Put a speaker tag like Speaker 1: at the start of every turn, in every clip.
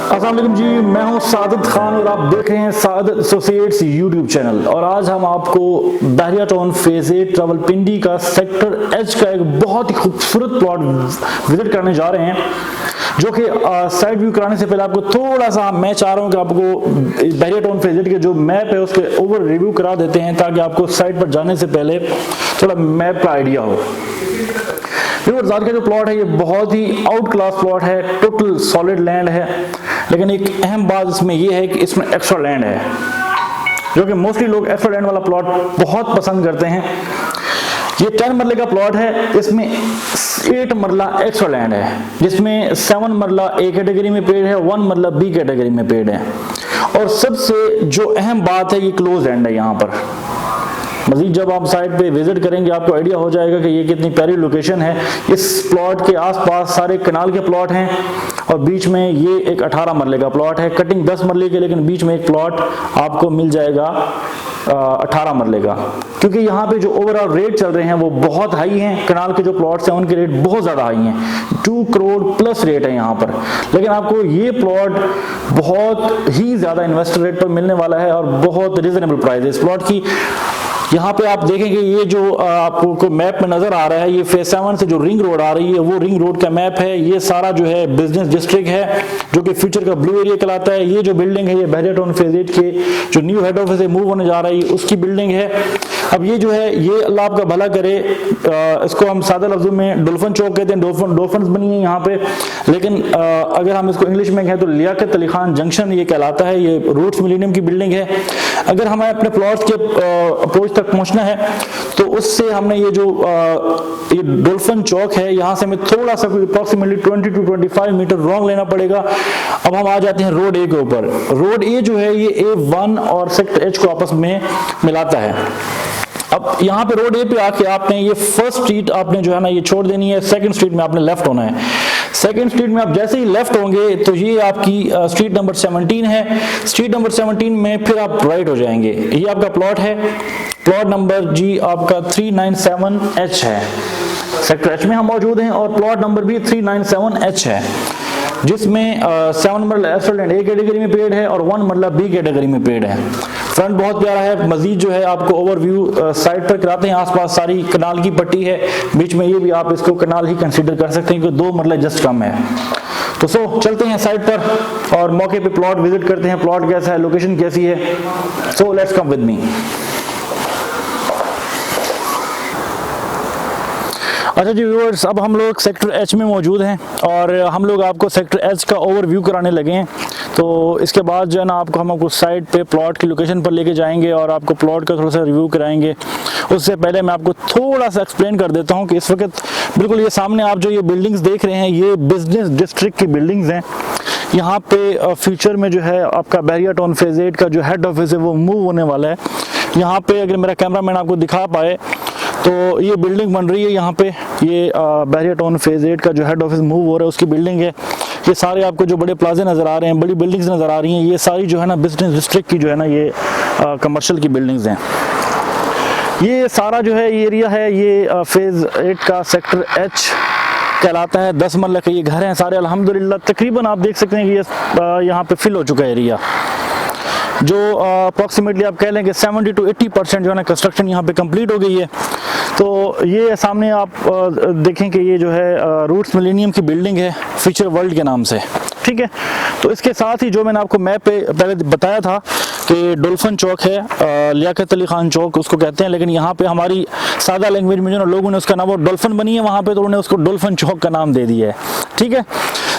Speaker 1: अस्सलाम वालेकुम जी, मैं हूं सादत खान और आप देख रहे हैं सादत एसोसिएट्स यूट्यूब चैनल। और आज हम आपको बहरिया टाउन फेज 8 रावलपिंडी का सेक्टर एच का एक बहुत ही खूबसूरत प्लॉट विजिट करने जा रहे हैं, जो कि साइड व्यू कराने से पहले आपको थोड़ा सा मैं चाह रहा हूं कि आपको बहरिया टाउन फेज 8 के जो मैप है उसके ओवर रिव्यू करा देते हैं, ताकि आपको साइड पर जाने से पहले थोड़ा मैप का आइडिया हो। ज़ात का जो प्लॉट है ये बहुत ही आउट क्लास प्लॉट है, टोटल सॉलिड लैंड है, लेकिन एक अहम बात इसमें ये है कि इसमें एक्स्ट्रा लैंड है, जो कि मोस्टली लोग एक्स्ट्रा लैंड वाला प्लॉट बहुत पसंद करते हैं। ये 10 मरले का प्लॉट है, इसमें 8 मरला एक्स्ट्रा लैंड है, जिसमें 7 मरला ए कैटेगरी में पेड़ है, 1 मरला बी कैटेगरी में पेड़ है। और सबसे जो अहम बात है ये क्लोज लैंड है। यहाँ पर मजीद जब आप साइट पे विजिट करेंगे आपको आइडिया हो जाएगा कि ये कितनी प्यारी लोकेशन है। इस प्लॉट के आसपास सारे कनाल के प्लॉट हैं और बीच में ये एक 18 मरले का प्लॉट है, कटिंग 10 मरले के, लेकिन बीच में एक प्लॉट आपको मिल जाएगा 18 मरले का, क्योंकि यहाँ पे जो ओवरऑल रेट चल रहे हैं वो बहुत हाई हैं। कनाल के जो प्लॉट्स हैं उनके रेट बहुत ज़्यादा हाई हैं, 2 करोड़ प्लस रेट है यहाँ पर। लेकिन आपको ये प्लॉट बहुत ही ज़्यादा इन्वेस्टर रेट पर मिलने वाला है और बहुत रिजनेबल प्राइस है इस प्लॉट की। यहाँ पे आप देखेंगे ये जो आपको मैप में नजर आ रहा है, ये फेज 7 से जो रिंग रोड आ रही है वो रिंग रोड का मैप है। ये सारा जो है बिजनेस डिस्ट्रिक्ट है, जो कि फ्यूचर का ब्लू एरिया कहलाता है। ये जो बिल्डिंग है ये बहरिया टाउन फेज 8 के जो न्यू हेड ऑफिस है मूव होने जा रही है उसकी बिल्डिंग है। अब ये जो है ये अल्लाह आपका भला करे, इसको हम सादा लफ्जों में डोल्फन चौक कहते हैं, डोल्फन बनी है यहाँ पे, लेकिन अगर हम इसको इंग्लिश में कहें तो लियाकत अली खान जंक्शन ये कहलाता है। ये रूट्स मिलेनियम की बिल्डिंग है। अगर हमें अपने प्लॉट्स के अप्रोच तक पहुंचना है तो उससे हमने ये जो ये डोल्फन चौक है यहाँ से हमें थोड़ा सा अप्रोक्सीमेटली 20 to 25 मीटर रॉन्ग लेना पड़ेगा। अब हम आ जाते हैं रोड ए के ऊपर। रोड ए जो है ये A1 और सेक्टर एच को आपस में मिलाता है। अब यहाँ पे रोड ए पे आके आपने ये फर्स्ट स्ट्रीट आपने जो है ना ये छोड़ देनी है, सेकंड स्ट्रीट में आपने लेफ्ट होना है। सेकंड स्ट्रीट में आप जैसे ही लेफ्ट होंगे तो ये आपकी स्ट्रीट नंबर 17 है। स्ट्रीट नंबर 17 में फिर आप राइट हो जाएंगे। ये आपका प्लॉट है, प्लॉट नंबर जी आपका 397H है। सेक्टर एच में हम मौजूद हैं और प्लॉट नंबर भी 397H है, जिसमें 7 मरला एस्फल्ट ए कैटेगरी में पेड़ है और 1 मरला बी कैटेगरी में पेड़ है। फ्रंट बहुत प्यारा है। मजीद जो है आपको ओवरव्यू साइड पर कराते हैं। आसपास सारी कनाल की पट्टी है, बीच में ये भी आप इसको कनाल ही कंसीडर कर सकते हैं, क्योंकि 2 मरला जस्ट कम है। तो चलते हैं साइड पर और मौके पे प्लॉट विजिट करते हैं। प्लॉट कैसा है, लोकेशन कैसी है। So let's come with me. अच्छा जी व्यूअर्स, अब हम लोग सेक्टर एच में मौजूद हैं और हम लोग आपको सेक्टर एच का ओवरव्यू कराने लगे हैं। तो इसके बाद जो है ना हम आपको साइड पे प्लॉट की लोकेशन पर लेके जाएंगे और आपको प्लॉट का थोड़ा सा रिव्यू कराएंगे। उससे पहले मैं आपको थोड़ा सा एक्सप्लेन कर देता हूँ कि इस वक्त बिल्कुल ये सामने आप जो ये बिल्डिंग्स देख रहे हैं ये बिजनेस डिस्ट्रिक्ट की बिल्डिंग्स हैं। यहाँ पे फ्यूचर में जो है आपका बहरिया टाउन फेज 8 का जो हेड ऑफिस है वो मूव होने वाला है। यहाँ पे अगर मेरा कैमरामैन आपको दिखा पाए तो ये बिल्डिंग बन रही है यहाँ पे, ये बहरिया टाउन फेज 8 का जो हेड ऑफिस मूव हो रहा है उसकी बिल्डिंग है। ये सारे आपको जो बड़े प्लाजे नज़र आ रहे हैं, बड़ी बिल्डिंग्स नज़र आ रही हैं, ये सारी जो है ना बिजनेस डिस्ट्रिक्ट की जो है ना ये कमर्शियल की बिल्डिंग्स हैं। ये सारा जो है ये एरिया है ये फेज 8 का सेक्टर एच कहलाता है। 10 मरला के ये घर हैं सारे अल्हम्दुलिल्लाह। तकरीबन आप देख सकते हैं कि ये यहाँ पे फिल हो चुका है एरिया, जो अप्रॉक्सीमेटली आप कह लें कि 70 to 80% जो है ना कंस्ट्रक्शन यहाँ पे कंप्लीट हो गई है। तो ये सामने आप देखें कि ये जो है रूट्स मिलेनियम की बिल्डिंग है फ्यूचर वर्ल्ड के नाम से, ठीक है। तो इसके साथ ही जो मैंने आपको मैप पे पहले बताया था कि डोल्फन चौक है, लियाकत अली खान चौक उसको कहते हैं, लेकिन यहाँ पे हमारी सादा लैंग्वेज में जो लोगों ने उसका नाम, वो डोल्फन बनी है वहाँ पे, तो उन्होंने उसको डोल्फन चौक का नाम दे दिया है, ठीक है।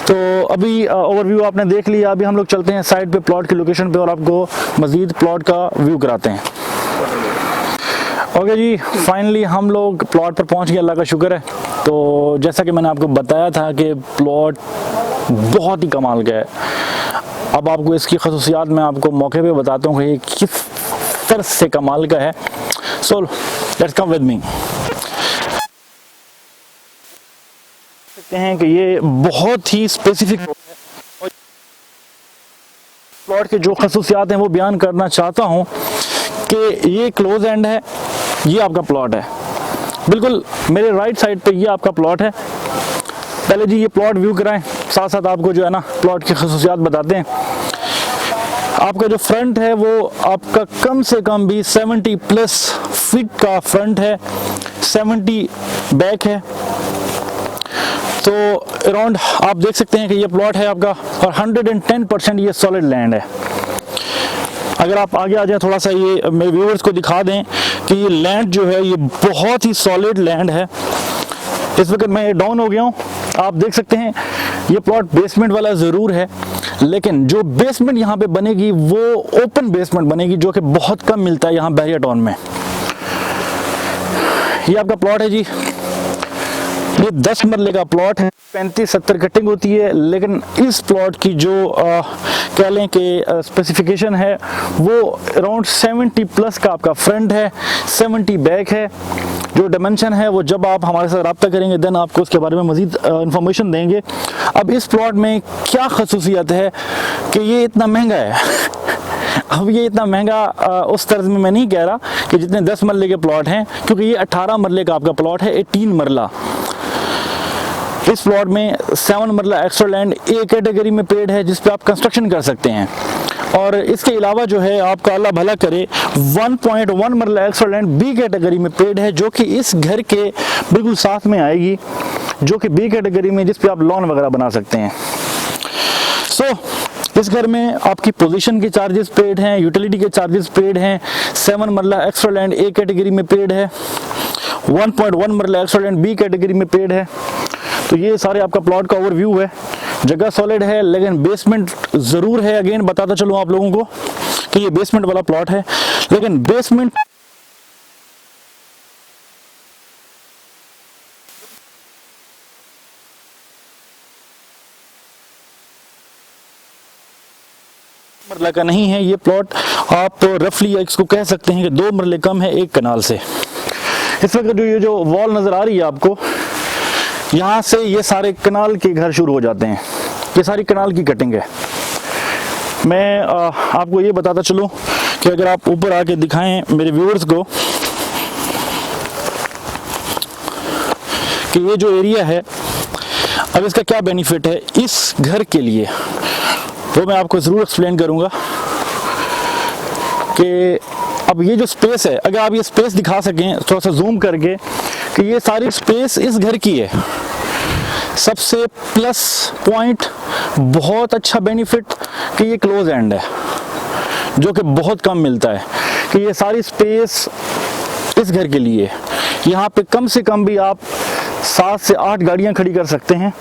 Speaker 1: तो अभी ओवरव्यू आपने देख लिया। अभी हम लोग चलते हैं साइड पे प्लॉट की लोकेशन पे और आपको मजीद प्लॉट का व्यू कराते हैं। ओके जी, फाइनली हम लोग प्लॉट पर पहुंच गए, अल्लाह का शुक्र है। तो जैसा कि मैंने आपको बताया था कि प्लॉट बहुत ही कमाल का है। अब आपको इसकी खसूसियात मैं आपको मौके पे बताता हूँ कि ये किस तरह से कमाल का है। So let's come with me. सकते हैं कि ये बहुत ही स्पेसिफिक प्लॉट के जो खसूसियात हैं वो बयान करना चाहता हूँ कि ये क्लोज एंड है। ये आपका प्लॉट है, बिल्कुल मेरे राइट साइड पे ये आपका प्लॉट है। पहले जी ये प्लॉट व्यू कराएं। साथ साथ आपको जो है ना प्लॉट की खसूसियात बताते हैं। आपका जो फ्रंट है वो आपका कम से कम भी 70 प्लस फीट का फ्रंट है, 70 बैक है। तो अराउंड आप देख सकते हैं कि ये प्लॉट है आपका, और 110% ये सॉलिड लैंड है। अगर आप आगे आ जाए थोड़ा सा, ये मेरे व्यूअर्स को दिखा दें कि ये लैंड जो है ये बहुत ही सॉलिड लैंड है। इस वक्त मैं डाउन हो गया हूँ, आप देख सकते हैं ये प्लॉट बेसमेंट वाला ज़रूर है, लेकिन जो बेसमेंट यहाँ पे बनेगी वो ओपन बेसमेंट बनेगी, जो कि बहुत कम मिलता है यहाँ बहरिया टाउन में। ये आपका प्लॉट है जी, ये 10 मरले का प्लॉट है, 35-70 कटिंग होती है, लेकिन इस प्लॉट की जो कह लें कि स्पेसिफिकेशन है वो अराउंड 70 प्लस का आपका फ्रंट है, 70 बैक है। जो डायमेंशन है वो जब आप हमारे साथ रब्ता करेंगे देन आपको उसके बारे में मज़ीद इंफॉर्मेशन देंगे। अब इस प्लॉट में क्या खसूसियत है कि ये इतना महंगा है। अब ये इतना महंगा उस तर्ज में मैं नहीं कह रहा कि जितने 10 मरले के प्लॉट हैं, क्योंकि ये 18 मरले का आपका प्लॉट है, 18 मरला। इस प्लॉट में 7 मरला एक्स्ट्रा लैंड ए कैटेगरी में पेड है, जिस पे आप कंस्ट्रक्शन कर सकते हैं। और इसके अलावा जो है आपका अल्लाह भला करे 1.1 मरला एक्स्ट्रा लैंड बी कैटेगरी में पेड है, जो कि इस घर के बिल्कुल साथ में आएगी, जो कि बी कैटेगरी में, जिस पे आप लॉन वगैरह बना सकते हैं। इस घर में आपकी पोजीशन के चार्जेस पेड हैं, यूटिलिटी के चार्जेस पेड हैं, 7 मरला एक्स्ट्रा लैंड ए कैटेगरी में पेड है, 1.1 मरला एक्स्ट्रा लैंड बी कैटेगरी में पेड है। तो ये सारे आपका प्लॉट का ओवरव्यू है। जगह सॉलिड है, लेकिन बेसमेंट ज़रूर है। अगेन बताता चलूँ आप लोगों को कि ये बेसमेंट वाला प्लॉट है, लेकिन बेसमेंट मरला का नहीं है। ये प्लॉट आप रफली इसको कह सकते हैं कि 2 मरले कम है एक कनाल से। इस वक्त जो ये जो वॉल नज़र आ रही है आपको, यहाँ से ये सारे कनाल के घर शुरू हो जाते हैं, ये सारी कनाल की कटिंग है। मैं आपको ये बताता चलूँ कि अगर आप ऊपर आके दिखाएं मेरे व्यूअर्स को कि ये जो एरिया है, अब इसका क्या बेनिफिट है इस घर के लिए, वो मैं आपको ज़रूर एक्सप्लेन करूँगा। कि अब ये जो स्पेस है, अगर आप ये स्पेस दिखा सकें थोड़ा सा जूम करके, कि ये सारी स्पेस इस घर की है। सबसे प्लस पॉइंट, बहुत अच्छा बेनिफिट कि ये क्लोज एंड है, जो कि बहुत कम मिलता है, कि ये सारी स्पेस इस घर के लिए। यहाँ पे कम से कम भी आप 7 से 8 गाड़ियाँ खड़ी कर सकते हैं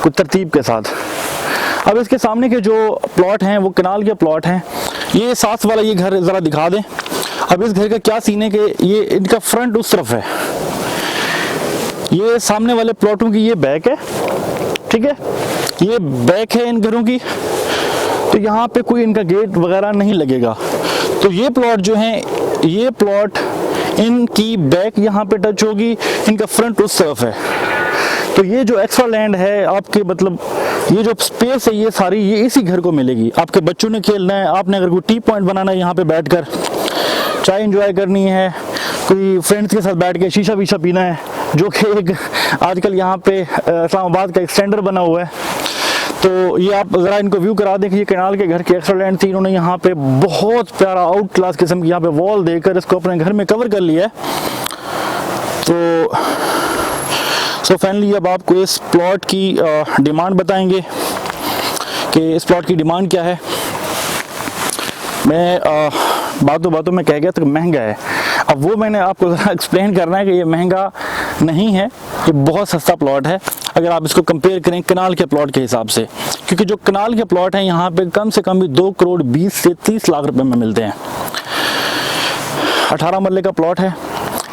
Speaker 1: कुछ तरतीब के साथ। अब इसके सामने के जो प्लॉट हैं वो कनाल के प्लॉट हैं। ये साथ वाला ये घर ज़रा दिखा दें। अब इस घर का क्या सीन है कि ये इनका फ्रंट उस तरफ है, ये सामने वाले प्लॉटों की ये बैक है, ठीक है, ये बैक है इन घरों की। तो यहाँ पे कोई इनका गेट वगैरह नहीं लगेगा। तो ये प्लॉट जो हैं, ये प्लॉट इनकी बैक यहाँ पे टच होगी, इनका फ्रंट उस तरफ है। तो ये जो एक्स्ट्रा लैंड है आपके, मतलब ये जो स्पेस है ये सारी, ये इसी घर को मिलेगी। आपके बच्चों ने खेलना है, आपने अगर कोई टी पॉइंट बनाना है यहाँ पे बैठकर, चाय एंजॉय करनी है, कोई फ्रेंड्स के साथ बैठ के शीशा वीशा पीना है, जो कि एक आजकल यहाँ पे इस्लामाबाद का एक्सटेंडर बना हुआ है। तो ये आप ज़रा इनको व्यू करा दें कि ये कैनाल के घर की एक्स्ट्रा लैंड थी, इन्होंने यहाँ पे बहुत प्यारा आउट क्लास किस्म की यहाँ पे वॉल देकर इसको अपने घर में कवर कर लिया है। तो फाइनली अब आपको इस प्लॉट की डिमांड बताएंगे कि इस प्लॉट की डिमांड क्या है। मैं बातों बातों में कह गया तो महंगा है, अब वो मैंने आपको ज़रा एक्सप्लेन करना है कि ये महंगा नहीं है, ये बहुत सस्ता प्लॉट है अगर आप इसको कंपेयर करें कनाल के प्लॉट के हिसाब से। क्योंकि जो कनाल के प्लॉट हैं यहाँ पे कम से कम भी 2 करोड़ 20 से 30 लाख रुपए में मिलते हैं। 18 मरले का प्लॉट है,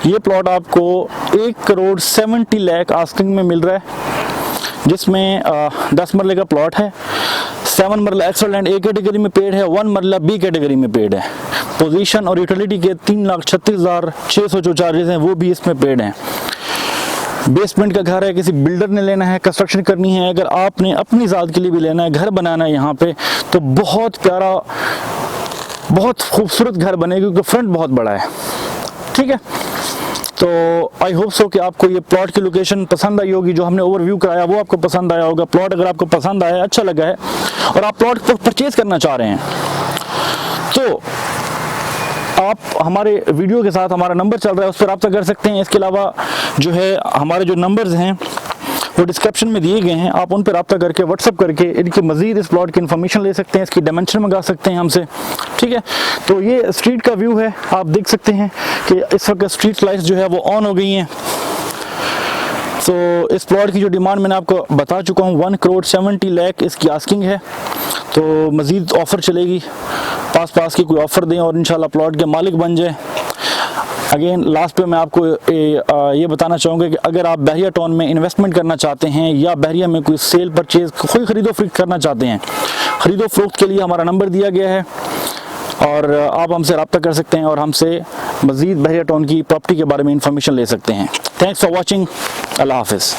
Speaker 1: ये प्लॉट आपको 1 करोड़ 70 लाख आस्किंग में मिल रहा है, जिसमें 10 मरले का प्लॉट है, 7 मरला एक्स्ट्रा लैंड ए कैटेगरी में पेड है, 1 मरला बी कैटेगरी में पेड है। पोजीशन और यूटिलिटी के 3,36,600 जो चार्जेस हैं वो भी इसमें पेड हैं। बेसमेंट का घर है, किसी बिल्डर ने लेना है, कंस्ट्रक्शन करनी है, अगर आपने अपनी ज़ात के लिए भी लेना है, घर बनाना है यहाँ पे, तो बहुत प्यारा, बहुत खूबसूरत घर बनेगा, क्योंकि फ्रंट बहुत बड़ा है। ठीक है, तो आई होप सो कि आपको ये प्लॉट की लोकेशन पसंद आई होगी, जो हमने ओवरव्यू कराया वो आपको पसंद आया होगा। प्लॉट अगर आपको पसंद आया, अच्छा लगा है और आप प्लॉट को परचेज करना चाह रहे हैं, तो आप हमारे वीडियो के साथ हमारा नंबर चल रहा है, उस पर रब्ता कर सकते हैं। इसके अलावा जो है हमारे जो नंबर्स हैं वो डिस्क्रिप्शन में दिए गए हैं, आप उन पर रब्ता करके व्हाट्सअप करके इनकी मज़ीद इस प्लॉट की इन्फॉर्मेशन ले सकते हैं, इसकी डायमेंशन मंगा सकते हैं हमसे, ठीक है। तो ये स्ट्रीट का व्यू है, आप देख सकते हैं कि इस वक्त स्ट्रीट लाइट्स जो है वो ऑन हो गई हैं। तो इस प्लॉट की जो डिमांड मैंने आपको बता चुका हूँ, 1,70,00,000 इसकी आस्किंग है। तो मज़ीद ऑफ़र चलेगी, पास की कोई ऑफ़र दें और इंशाल्लाह प्लॉट के मालिक बन जाए। अगेन लास्ट पे मैं आपको ये बताना चाहूँगा कि अगर आप बहरिया टाउन में इन्वेस्टमेंट करना चाहते हैं या बहरिया में कोई सेल परचेज़ कोई ख़रीदो फरोख्त करना चाहते हैं, ख़रीदो फरोख्त के लिए हमारा नंबर दिया गया है और आप हमसे रब्ता कर सकते हैं और हमसे मज़ीद बहरिया टाउन की प्रॉपर्टी के बारे में इंफॉर्मेशन ले सकते हैं। Thanks for watching. अल्लाह हाफ़िज़।